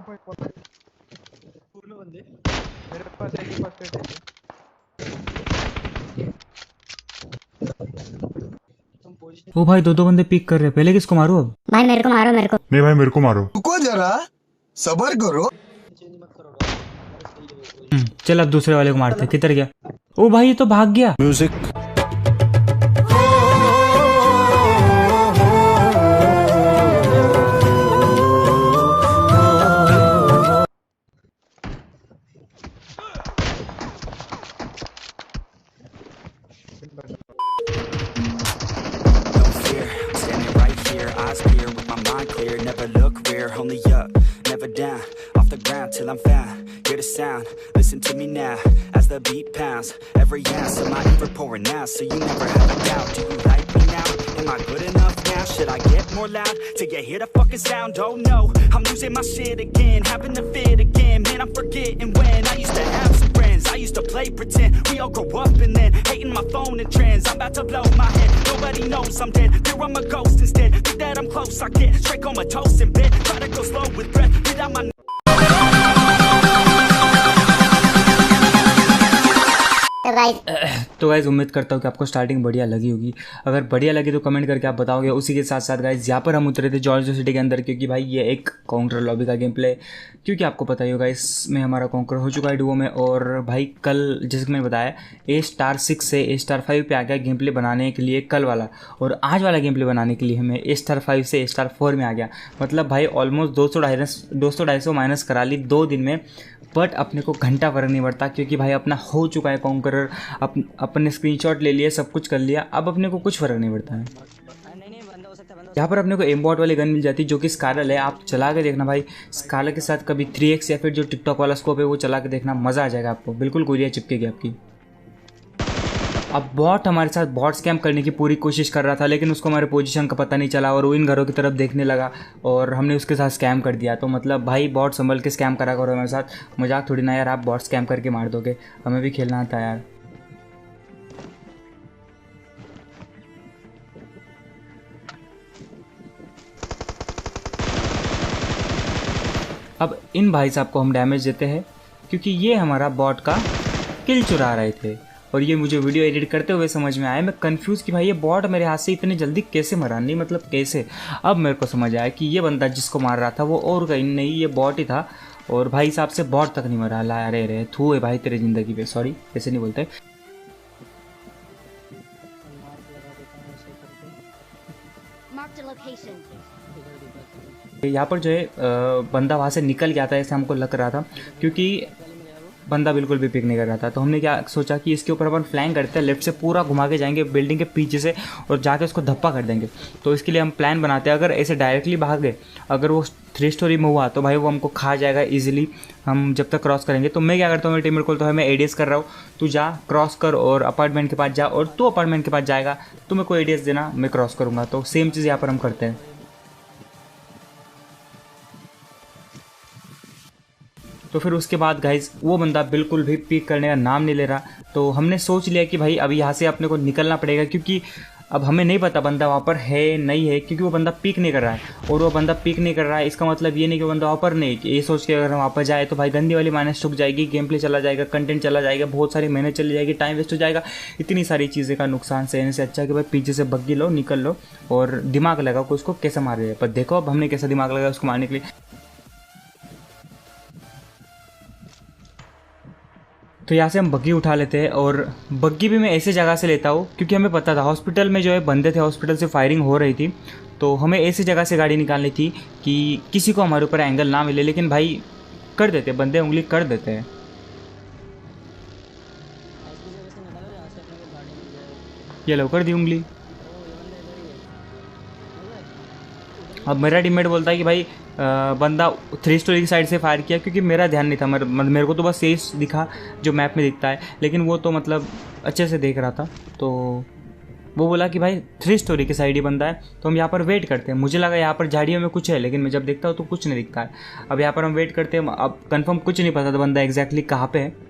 बंदे मेरे पास एक ही फर्स्ट एड है। तुम पोजीशन ओ भाई दो दो बंदे पिक कर रहे हैं, पहले किसको मारो अब? भाई मेरे को मारो, मेरे को। नहीं भाई मेरे को मारो। रुको जरा, सबर करो। चेंज मत करो हमारा सही है पोजीशन। चल अब दूसरे वाले को मारते हैं। किधर गया? ओ भाई ये तो भाग गया। Music. No fear, I'm standing right here, eyes clear, with my mind clear, never look rear, only up, never down, off the ground till I'm found, hear the sound, listen to me now, as the beat pounds, every ounce of my ear pouring out, so you never have a doubt, do you like me now, am I good enough now, should I get more loud, till you hear the fucking sound, oh no, I'm losing my shit again, having to fit again, man I'm forgetting when, I used to have some friends, I used to play pretend, we all grow up and then, hating my phone and trends, I'm about to blow my head, nobody knows I'm dead, fear I'm a ghost instead, think that I'm close, I get straight comatose in bed, try to go slow with breath, breathe out my तो guys उम्मीद करता हूँ कि आपको starting बढ़िया लगी होगी। अगर बढ़िया लगी तो कमेंट करके आप बताओगे। उसी के साथ साथ गाइस यहाँ पर हम उतरे थे जॉर्जियो सिटी के अंदर, क्योंकि भाई ये एक काउंटर लॉबी का गेम प्ले, क्योंकि आपको पता ही होगा इसमें हमारा काउंटर हो चुका है डुओ में। और भाई कल जैसे कि मैंने बताया A*6 से A*5 पे आ गया गेम प्ले बनाने के लिए कल वाला, और आज वाला गेम प्ले बनाने के लिए हमें A*5 से A*4 में आ गया। मतलब भाई ऑलमोस्ट 200-250 माइनस करा ली 2 दिन में, बट अपने को घंटा फर्क नहीं पड़ता, क्योंकि भाई अपना हो चुका है कॉन्करर, अपने स्क्रीनशॉट ले लिए, सब कुछ कर लिया, अब अपने को कुछ फ़र्क नहीं पड़ता है। यहाँ पर अपने को एमबॉट वाली गन मिल जाती है जो कि स्कारल है। आप चला के देखना भाई, स्कारल के साथ कभी 3x या फिर जो टिकटॉक वाला स्कोप है वो चला के देखना, मज़ा आ जाएगा आपको, बिल्कुल गोलियाँ चिपकेगी आपकी। अब बॉट हमारे साथ बॉट स्कैम करने की पूरी कोशिश कर रहा था, लेकिन उसको हमारे पोजीशन का पता नहीं चला और वो इन घरों की तरफ देखने लगा और हमने उसके साथ स्कैम कर दिया। तो मतलब भाई बॉट संभल के स्कैम करा करो हमारे साथ, मजाक थोड़ी ना यार, आप बॉट स्कैम करके मार दोगे, हमें भी खेलना था यार। अब इन भाई साहब को हम डैमेज देते हैं, क्योंकि ये हमारा बॉट का किल चुरा रहे थे और ये मुझे वीडियो एडिट करते हुए समझ में आया। मैं कंफ्यूज कि भाई ये बॉट मेरे हाथ से इतने जल्दी कैसे मरा, नहीं मतलब कैसे। अब मेरे को समझ आया कि ये बंदा जिसको मार रहा था वो और कहीं नहीं, ये बॉट ही था, और भाई साहब से बॉट तक नहीं मरा। ला अरे रे थू है भाई तेरे ज़िंदगी पे, सॉरी ऐसे नहीं बोलते। यहाँ पर जो है बंदा वहाँ से निकल गया था ऐसे हमको लग रहा था, क्योंकि बंदा बिल्कुल भी पिक नहीं कर रहा था। तो हमने क्या सोचा कि इसके ऊपर अपन फ्लैंक करते हैं, लेफ्ट से पूरा घुमा के जाएंगे बिल्डिंग के पीछे से और जाके उसको धप्पा कर देंगे। तो इसके लिए हम प्लान बनाते हैं, अगर ऐसे डायरेक्टली भाग गए, अगर वो 3 स्टोरी में हुआ तो भाई वो हमको खा जाएगा इजीली, हम जब तक क्रॉस करेंगे। तो मैं क्या करता हूँ, मेरे टीममेट को तो है मैं एडीएस कर रहा हूँ, तू जा क्रॉस कर और अपार्टमेंट के पास जा, और तू अपार्टमेंट के पास जाएगा तो मेरे को एडीएस देना, मैं क्रॉस करूँगा। तो सेम चीज़ यहाँ पर हम करते हैं। तो फिर उसके बाद गाइज वो बंदा बिल्कुल भी पिक करने का नाम नहीं ले रहा। तो हमने सोच लिया कि भाई अभी यहाँ से अपने को निकलना पड़ेगा, क्योंकि अब हमें नहीं पता बंदा वहाँ पर है नहीं है, क्योंकि वो बंदा पिक नहीं कर रहा है। और वो बंदा पिक नहीं कर रहा है इसका मतलब ये नहीं कि बंदा वहाँ पर नहीं, कि ये सोच के अगर हम वापस जाए तो भाई गंदी वाली माइनस चुक जाएगी, गेम प्ले चला जाएगा, कंटेंट चला जाएगा, बहुत सारी मेहनत चली जाएगी, टाइम वेस्ट हो जाएगा, इतनी सारी चीज़ें का नुकसान सहने से अच्छा है कि भाई पीछे से बग्गी लो, निकल लो और दिमाग लगाओ कि उसको कैसे मार रहे हैं। पर देखो अब हमने कैसा दिमाग लगाया उसको मारने के लिए। तो यहाँ से हम बग्गी उठा लेते हैं, और बग्गी भी मैं ऐसे जगह से लेता हूँ क्योंकि हमें पता था हॉस्पिटल में जो है बंदे थे, हॉस्पिटल से फायरिंग हो रही थी, तो हमें ऐसी जगह से गाड़ी निकालनी थी कि किसी को हमारे ऊपर एंगल ना मिले। लेकिन भाई कर देते बंदे, उंगली कर देते हैं। ये लो कर दी उंगली। अब मेरा टीममेट बोलता है कि भाई बंदा 3 स्टोरी की साइड से फायर किया, क्योंकि मेरा ध्यान नहीं था, मेरे को तो बस सेस दिखा जो मैप में दिखता है, लेकिन वो तो मतलब अच्छे से देख रहा था। तो वो बोला कि भाई 3 स्टोरी की साइड ही बंदा है, तो हम यहाँ पर वेट करते हैं। मुझे लगा यहाँ पर झाड़ियों में कुछ है, लेकिन मैं जब देखता हूँ तो कुछ नहीं दिखता है। अब यहाँ पर हम वेट करते हैं, अब कंफर्म कुछ नहीं पता था बंदा एग्जैक्टली कहाँ पे है।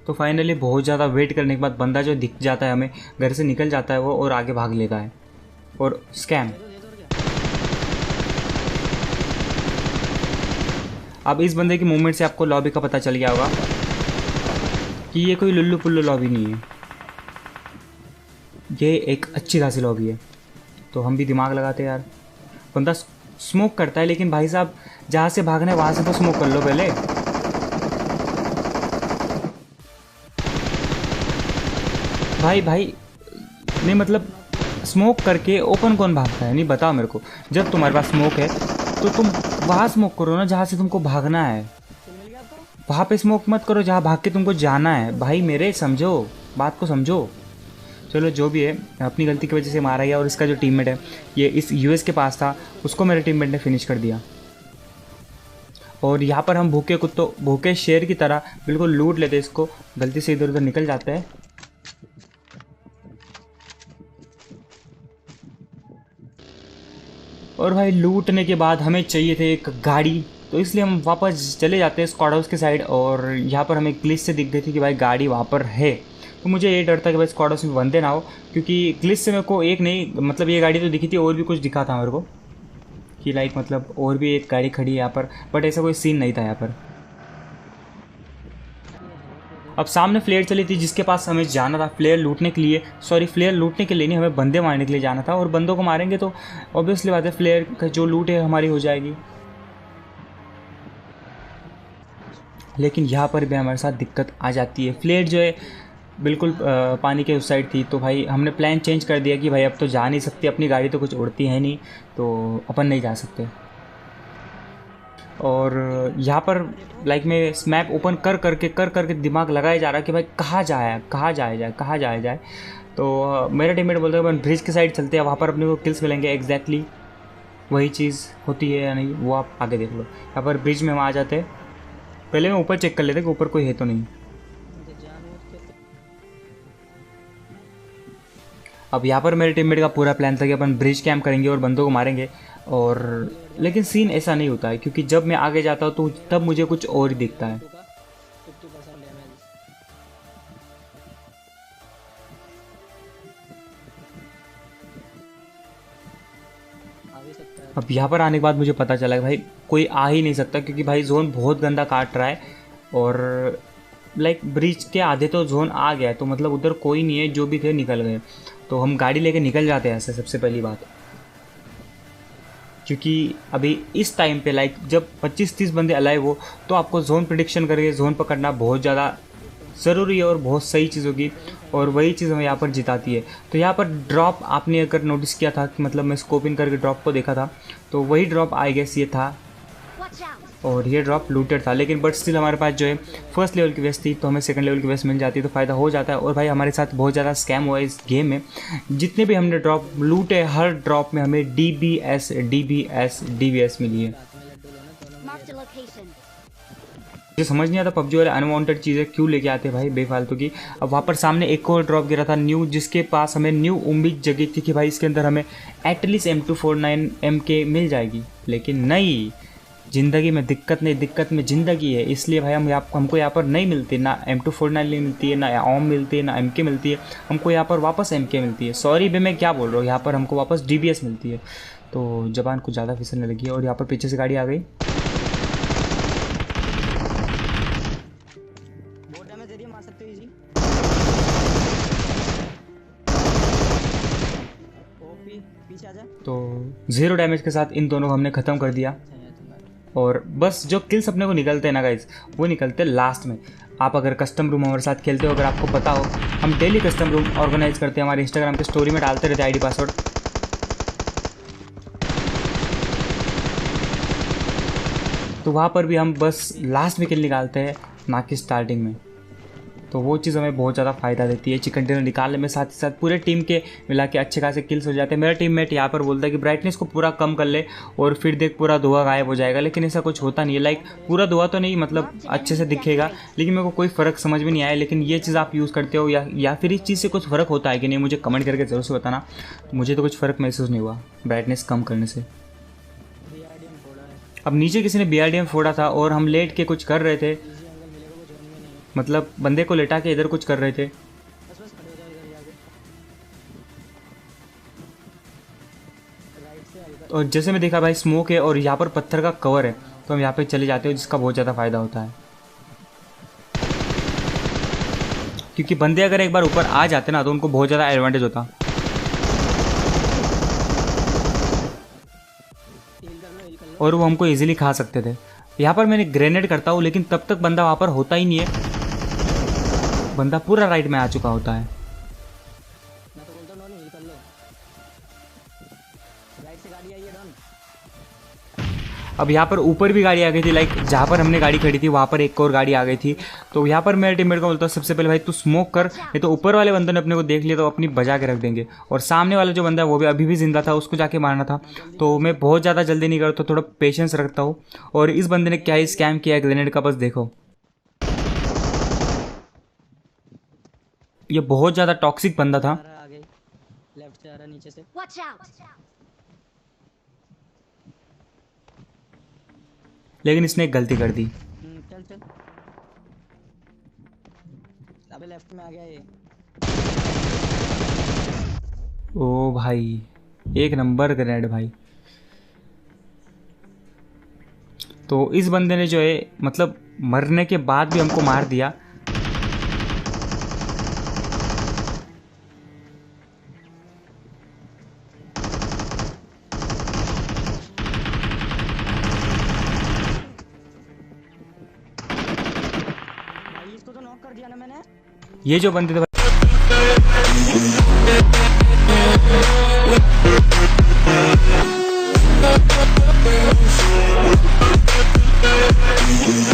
तो फाइनली बहुत ज़्यादा वेट करने के बाद बंदा जो दिख जाता है हमें, घर से निकल जाता है वो और आगे भाग लेता है। और स्कैम। अब इस बंदे की मूवमेंट से आपको लॉबी का पता चल गया होगा कि ये कोई लुल्लू पुल्लू लॉबी नहीं है, ये एक अच्छी खासी लॉबी है। तो हम भी दिमाग लगाते हैं यार। बंदा स्मोक करता है, लेकिन भाई साहब जहाँ से भागना है वहाँ से तो स्मोक कर लो पहले। भाई नहीं, मतलब स्मोक करके ओपन कौन भागता है? नहीं, बताओ मेरे को। जब तुम्हारे पास स्मोक है तो तुम वहाँ स्मोक करो ना जहाँ से तुमको भागना है। वहाँ पे स्मोक मत करो जहाँ भाग के तुमको जाना है। भाई मेरे समझो, बात को समझो। चलो जो भी है, अपनी गलती की वजह से मारा गया। और इसका जो टीममेट है ये इस यूएस के पास था, उसको मेरे टीममेट ने फिनिश कर दिया। और यहाँ पर हम भूखे कुत्तों, भूखे शेर की तरह बिल्कुल लूट लेते इसको। गलती से इधर उधर निकल जाते हैं। और भाई लूटने के बाद हमें चाहिए थे एक गाड़ी, तो इसलिए हम वापस चले जाते हैं स्क्वाड हाउस के साइड। और यहाँ पर हमें ग्लिच से दिख गई थी कि भाई गाड़ी वहाँ पर है। तो मुझे ये डर था कि भाई स्क्वाड हाउस में बंदे ना हो, क्योंकि ग्लिच से मेरे को एक नहीं, मतलब ये गाड़ी तो दिखी थी, और भी कुछ दिखा था मेरे को कि लाइक मतलब और भी एक गाड़ी खड़ी है यहाँ पर, बट ऐसा कोई सीन नहीं था यहाँ पर। अब सामने फ्लेयर चली थी जिसके पास हमें जाना था फ्लेयर लूटने के लिए। सॉरी, फ्लेयर लूटने के लिए नहीं, हमें बंदे मारने के लिए जाना था। और बंदों को मारेंगे तो ऑब्वियसली बात है फ्लेयर का जो लूट है हमारी हो जाएगी। लेकिन यहाँ पर भी हमारे साथ दिक्कत आ जाती है। फ्लेयर जो है बिल्कुल पानी के उस साइड थी, तो भाई हमने प्लान चेंज कर दिया कि भाई अब तो जा नहीं सकती, अपनी गाड़ी तो कुछ उड़ती है नहीं, तो अपन नहीं जा सकते। और यहाँ पर लाइक मैं मैप ओपन कर करके दिमाग लगाया जा रहा है कि भाई कहाँ जाया जाए। तो मेरा टीममेट बोलता है अपन ब्रिज के साइड चलते हैं, वहाँ पर अपने को किल्स मिलेंगे। एग्जैक्टली वही चीज़ होती है या नहीं वो आप आगे देख लो। यहाँ पर ब्रिज में हम आ जाते हैं। पहले मैं ऊपर चेक कर लेते कि ऊपर कोई है तो नहीं। अब यहाँ पर मेरे टीममेट का पूरा प्लान था कि अपन ब्रिज कैंप करेंगे और बंदों को मारेंगे। और लेकिन सीन ऐसा नहीं होता है, क्योंकि जब मैं आगे जाता हूँ तो तब मुझे कुछ और ही दिखता है। अब यहाँ पर आने के बाद मुझे पता चला कि भाई कोई आ ही नहीं सकता, क्योंकि भाई जोन बहुत गंदा काट रहा है। और लाइक ब्रिज के आधे तो जोन आ गया है, तो मतलब उधर कोई नहीं है, जो भी थे निकल गए। तो हम गाड़ी लेके निकल जाते हैं ऐसे, सबसे पहली बात। क्योंकि अभी इस टाइम पे लाइक जब 25-30 बंदे अलाइव हो तो आपको जोन प्रिडिक्शन करके जोन पकड़ना बहुत ज़्यादा ज़रूरी है और बहुत सही चीज़ होगी। और वही चीज़ हमें यहाँ पर जिताती है। तो यहाँ पर ड्रॉप आपने अगर नोटिस किया था कि मतलब मैं स्कोपिंग करके ड्रॉप को देखा था, तो वही ड्रॉप आई गेस ये था। और ये ड्रॉप लूटेड था, लेकिन बट स्टिल हमारे पास जो है फर्स्ट लेवल की वेस्ट थी, तो हमें सेकंड लेवल की वेस्ट मिल जाती है, तो फ़ायदा हो जाता है। और भाई हमारे साथ बहुत ज़्यादा स्कैम हुआ है इस गेम में। जितने भी हमने ड्रॉप लूटे, हर ड्रॉप में हमें DBS मिली है। मुझे समझ नहीं आता पबजी वाले अनवांटेड चीज़ें क्यों लेके आते हैं भाई बेफालतू की। अब वहाँ पर सामने एक और ड्रॉप गिरा था न्यू, जिसके पास हमें न्यू उम्मीद जगी थी कि भाई इसके अंदर हमें एटलीस्ट M249 MK मिल जाएगी। लेकिन नहीं, ज़िंदगी में दिक्कत नहीं, दिक्कत में ज़िंदगी है। इसलिए भाई हमको यहाँ पर नहीं मिलती, ना M249 मिलती है, ना OM मिलती है, ना MK मिलती है। हमको यहाँ पर वापस MK मिलती है। सॉरी बे, मैं क्या बोल रहा हूँ, यहाँ पर हमको वापस DBS मिलती है। तो जबान कुछ ज़्यादा फिसलने लगी है। और यहाँ पर पीछे से गाड़ी आ गई। तो 0 डैमेज के साथ इन दोनों को हमने ख़त्म कर दिया। और बस जो किल्स अपने को निकलते हैं ना गाइस, वो निकलते हैं लास्ट में। आप अगर कस्टम रूम हमारे साथ खेलते हो, अगर आपको पता हो, हम डेली कस्टम रूम ऑर्गेनाइज करते हैं, हमारे इंस्टाग्राम के स्टोरी में डालते रहते हैं ID पासवर्ड। तो वहाँ पर भी हम बस लास्ट में किल निकालते हैं, ना कि स्टार्टिंग में। तो वो चीज़ हमें बहुत ज़्यादा फ़ायदा देती है चिकन डिनर निकालने में। साथ ही साथ पूरे टीम के मिला के अच्छे खासे किल्स हो जाते हैं। मेरा टीममेट यहाँ पर बोलता है कि ब्राइटनेस को पूरा कम कर ले और फिर देख पूरा धुआं गायब हो जाएगा, लेकिन ऐसा कुछ होता नहीं है। लाइक पूरा धुआं तो नहीं, मतलब अच्छे से दिखेगा, लेकिन मेरे को कोई फ़र्क समझ में नहीं आया। लेकिन ये चीज़ आप यूज़ करते हो या फिर इस चीज़ से कुछ फ़र्क होता है कि नहीं, मुझे कमेंट करके ज़रूर से बताना। मुझे तो कुछ फ़र्क महसूस नहीं हुआ ब्राइटनेस कम करने से। अब नीचे किसी ने BRDM फोड़ा था और हम लेट के कुछ कर रहे थे। मतलब बंदे को लेटा के इधर कुछ कर रहे थे। और जैसे मैं देखा भाई स्मोक है और यहाँ पर पत्थर का कवर है, तो हम यहाँ पे चले जाते हैं जिसका बहुत ज़्यादा फायदा होता है, क्योंकि बंदे अगर एक बार ऊपर आ जाते ना तो उनको बहुत ज़्यादा एडवांटेज होता। और वो हमको इजीली खा सकते थे। यहाँ पर मैंने ग्रेनेड करता हूँ लेकिन तब तक बंदा वहाँ पर होता ही नहीं है, बंदा पूरा राइट में आ चुका होता है। अब यहाँ पर ऊपर भी गाड़ी आ गई थी, लाइक जहाँ पर हमने गाड़ी खड़ी थी वहाँ पर एक और गाड़ी आ गई थी। तो यहाँ पर मेरे टीममेट को बोलता सबसे पहले भाई तू स्मोक कर, नहीं तो ऊपर वाले बंदे ने अपने को देख लिया तो अपनी बजा के रख देंगे। और सामने वाला जो बंदा है वो भी अभी भी जिंदा था, उसको जाके मारना था। तो मैं बहुत ज़्यादा जल्दी नहीं करता, थोड़ा पेशेंस रखता हूँ। और इस बंदे ने क्या ही स्कैम किया है ग्रेनेड का, बस देखो। ये बहुत ज़्यादा टॉक्सिक बंदा था। लेफ्ट से आ रहा नीचे से। लेकिन इसने एक गलती कर दी। चल चल, अबे लेफ्ट में आ गया ये। ओ भाई एक नंबर ग्रेनेड भाई। तो इस बंदे ने जो है मतलब मरने के बाद भी हमको मार दिया। भाई इसको तो नॉक कर दिया ना मैंने। ये जो बंदे थे Thank you.